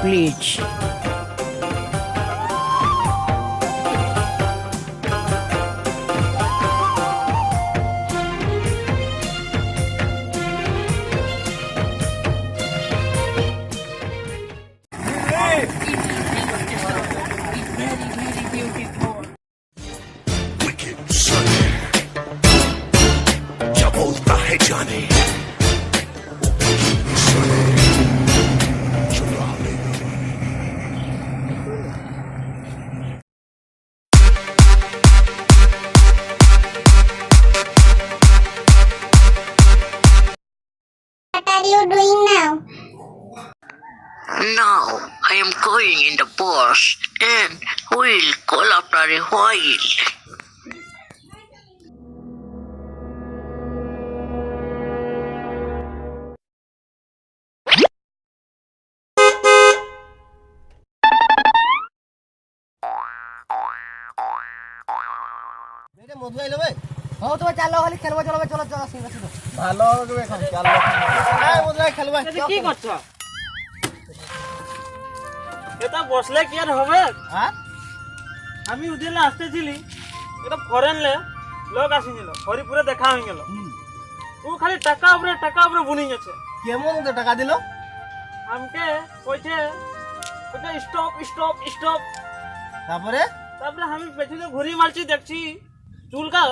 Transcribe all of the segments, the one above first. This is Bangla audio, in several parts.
please. What are you doing now? Now I am going in the bus and will call after a while. মধু আইলো বে হও তো চালো খালি খেলবো চলো চলো চলো সিধা সিধা ভালো হবে এখন চালো এই মধু আই খেলবা কি করছো এটা বসলে কি আর হবে হ্যাঁ আমি উদিলে আসতেছিলি এটা ফরেনলে লোক আসিছিল হরিপুরে দেখা হয়ে গেল ও খালি টাকা উপরে বুনি গেছে কেমন তো টাকা দিল আমাকে কইছে ওটা স্টপ স্টপ স্টপ তারপরে তারপরে আমি পেছনে ঘুরি মারছি দেখছি চুলকা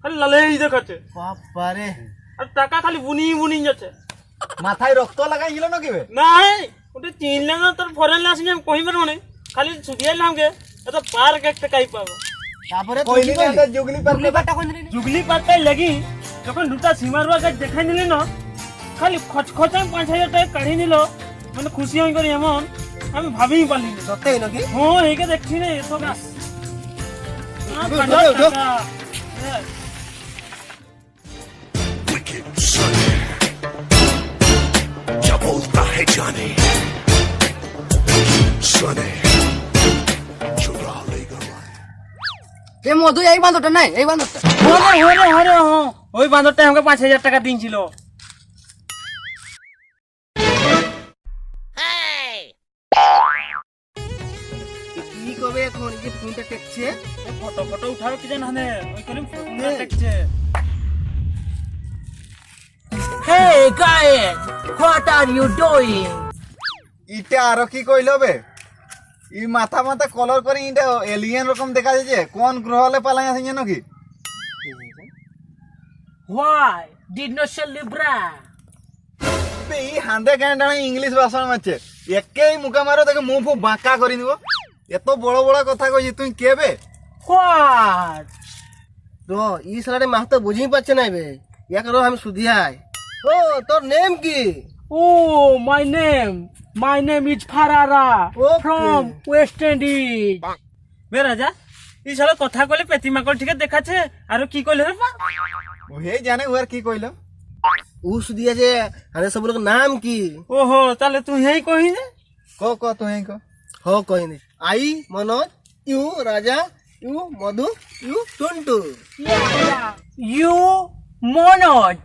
খালি লালেই দেখাচ্ছে বাবারে আর টাকা খালি বুনি বুনি যাচ্ছে মাথায় রক্ত লাগাই গেল নাকি বে নাই ওটা চিনলে না তোর ফরেন আসিনি আমি কহিবার মানে খালি শুধিয়াইলাম কে এটা পার্ক একটা কাই পাবো তারপরে কইলি না এটা জুগলি পার জুগলি পাটটাই লাগি যখন দুটা সীমার বাগ দেখাই নিলি না খালি খচখচাই 5,000 টাকা কাঢ়ি নিল মানে খুশি হই করি এমন আমি ভাবিই পারলি না সত্যি নাকি হ্যাঁ এইকে দেখছি রে এত গাছ wicked Sunny क्या बोलता है जाने Sunny चुरा लेगा এ মধু এই বান্দরটা নাই এই বান্দরটা হরে ওই বান্দরটা আমাকে 5,000 টাকা দিনছিল কি কবে এখন এই যে ফোনটা টেকছে ফটো উঠাও কি জানা নে ওই করে ফোনটা দেখছে Hey guys, what are you doing? ইটা আর কি কইলো বে ই মাথা মাথা কলর করে ইটা এলিয়েন রকম দেখা যাচ্ছে কোন গ্রহলে পালাই আছে জানো কি Why did not show Libra? বে ই হান্দে গান্ডা ইংলিশ ভাষা মারছে একেই মুখা মারো তাকে মুখ ফুক বাঁকা করে নিব এত বড় বড় কথা কইছি তুই কে বে What? তো ই সালারে মাহ তো বুঝিই পাচ্ছে না বে একরো আমি সুধিয়াই ও তোর নেম কি Oh, my name is Farara Okay. from West Indies. বে রাজা এই শালা কথা কইলে পেতিমাকল ঠিক দেখাচ্ছে আর কি কইলে রে বা ও হে জানে ওর কি কইলো ও সুধিয়া যে আরে সব লোক নাম কি ওহো তাহলে তুই হেই কহি না ক তুই ক हो কইনি I Manoj you Raja you Madhu you Tuntu You Monod,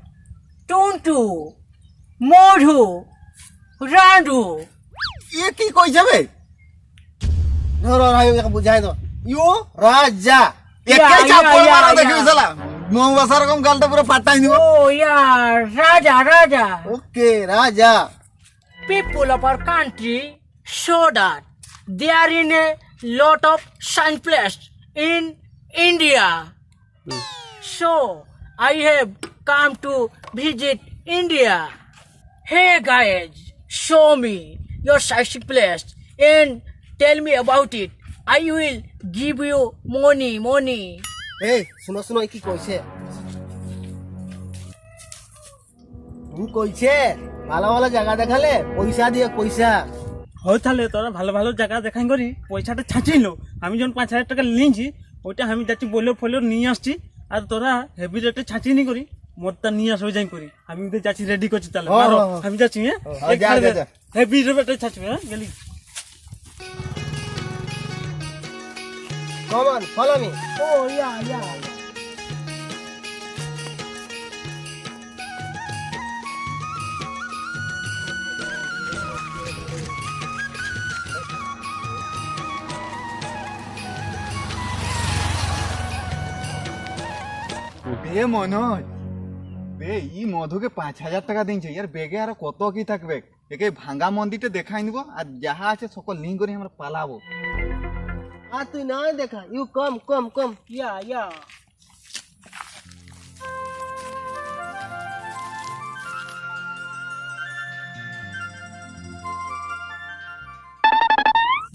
Tuntu, Modhu, Randu. ये কি কই যাবে ধরো আমি বুঝাই দাও ইউ রাজা একাই চাপড় মারা দেখি শালা নো ভাষা রকম গালটা পুরো ফাটাই দিব Oh yeah, Raja. ওকে রাজা People of our country show that they are in a lot of shine place in India. So I have come to visit India. Hey guys, show me your sightseeing place and tell me about it. I will give you money. এই শুনো শুনো কি কইছে ও কইছে ভালো ভালো জায়গা দেখালে পয়সা দিয়ে পয়সা হই তাহলে তোরা ভালো ভালো জায়গা দেখাই করি পয়সাটা ছাঁচিলো আমি যখন 5,000 টাকা নিয়েছি ওইটা আমি যাচ্ছি বলে ফলে নিয়ে আসছি আর তোরা হেভি রেটে ছাঁচি নি করি মোটটা নিয়ে আসো যাই করি আমি ওদের যাচ্ছি রেডি করছি তাহলে মারো আমি যাচ্ছি হ্যাঁ যা। হেভি রেটে ছাঁচবে হ্যাঁ গেলি Come on, follow me. Oh yeah. এ মনোজ বে ই মধুকে 5,000 টাকা দিনছে ইয়ার বেগে আর কত কি থাকবে একে ভাঙ্গা মন্দিরটা দেখাই নিব আর যাহা আছে সকল লিঙ্ক করে আমরা পালাবো আর তুই নয় দেখা ইউ কম কম কম या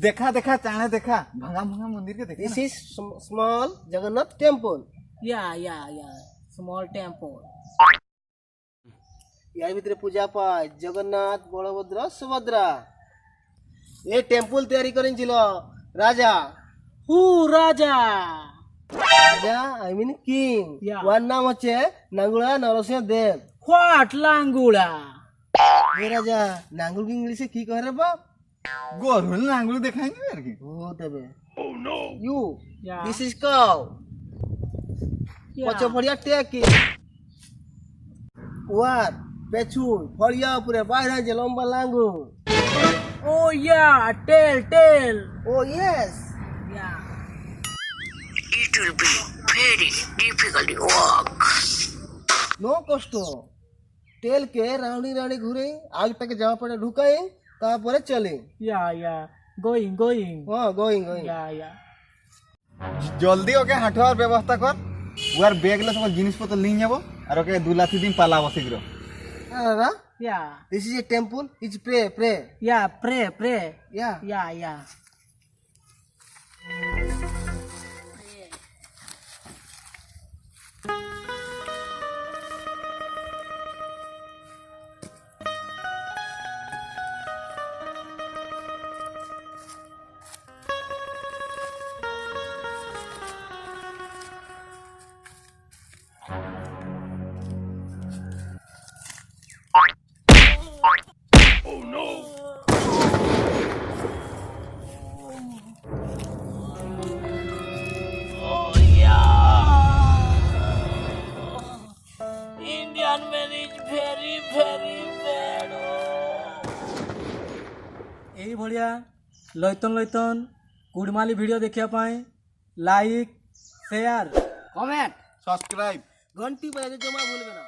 দেখা দেখা চাণে দেখা ভাঙ্গা ভাঙ্গা মন্দির কে দেখা this is small Jagannath temple या स्मॉल टेम्पल ইয়ার ভিতরে পূজা পায় জগন্নাথ বলভদ্র সুভদ্রা এই টেম্পল তৈরি করেছিল রাজা हु राजा রাজা আই মিন কিং Yeah. ওর নাম হচ্ছে নাঙ্গুলা নরসিংহ দেব व्हाट लांगुड़ा এ রাজা নাঙ্গুল ইংলিশে কি কয় রে বাপ গরুল নাঙ্গুল দেখাই নিবে আর কি ও দেবে you Yeah. This is cow Yeah. পছ ফড়িয়া টেকি ওয়ার পেছুন ফড়িয়া উপরে বাইরে যে লম্বা লাঙ্গুল Oh yeah, tell. ও yes Yeah. It will be very difficult work. No কষ্ট তেলকে রাউন্ডি রাউন্ডি ঘুরে আগটাকে জামা পড়ে ঢুকাই তারপরে চলে Yeah. Going. হ্যাঁ গোয়িং গোয়িং Yeah. জলদি ওকে হাঁটুয়ার ব্যবস্থা কর ওর বেগলে সকল জিনিসপত্র নিয়ে যাবো আর ওকে 2 লাথি দিন পালাবো শীঘ্র দাদা Yeah. This is a temple is pray Yeah, pray. Yeah Yeah. Indian man is very bad. এই ভଳିଆ লইতন কুড়মালি ভিডিও ଦେଖିବା ପାଇଁ লাইক শেয়ার কমেন্ট সাবস্ক্রাইব ঘন্টি বাজাতে জমা ভুলবে না